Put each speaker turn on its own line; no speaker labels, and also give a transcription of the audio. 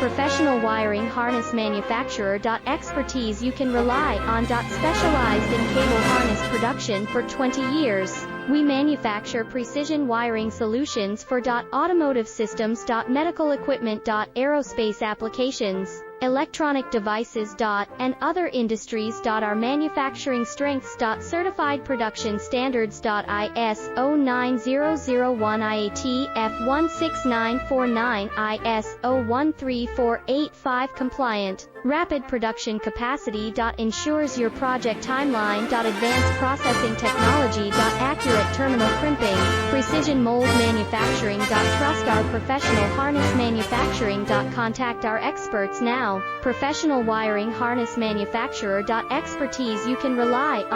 Professional wiring harness manufacturer. Expertise you can rely on. Specialized in cable harness production for 20 years. We manufacture precision wiring solutions for automotive systems, medical equipment, aerospace applications, electronic devices, and other industries. Our manufacturing strengths. Certified production standards. ISO 9001 IATF 16949 ISO 13485 compliant. Rapid production capacity. Ensures your project timeline. Advanced processing technology. Accurate terminal crimping. Precision mold manufacturing. Trust our professional harness manufacturing. Contact our experts now. Professional wiring harness manufacturer. Expertise you can rely on.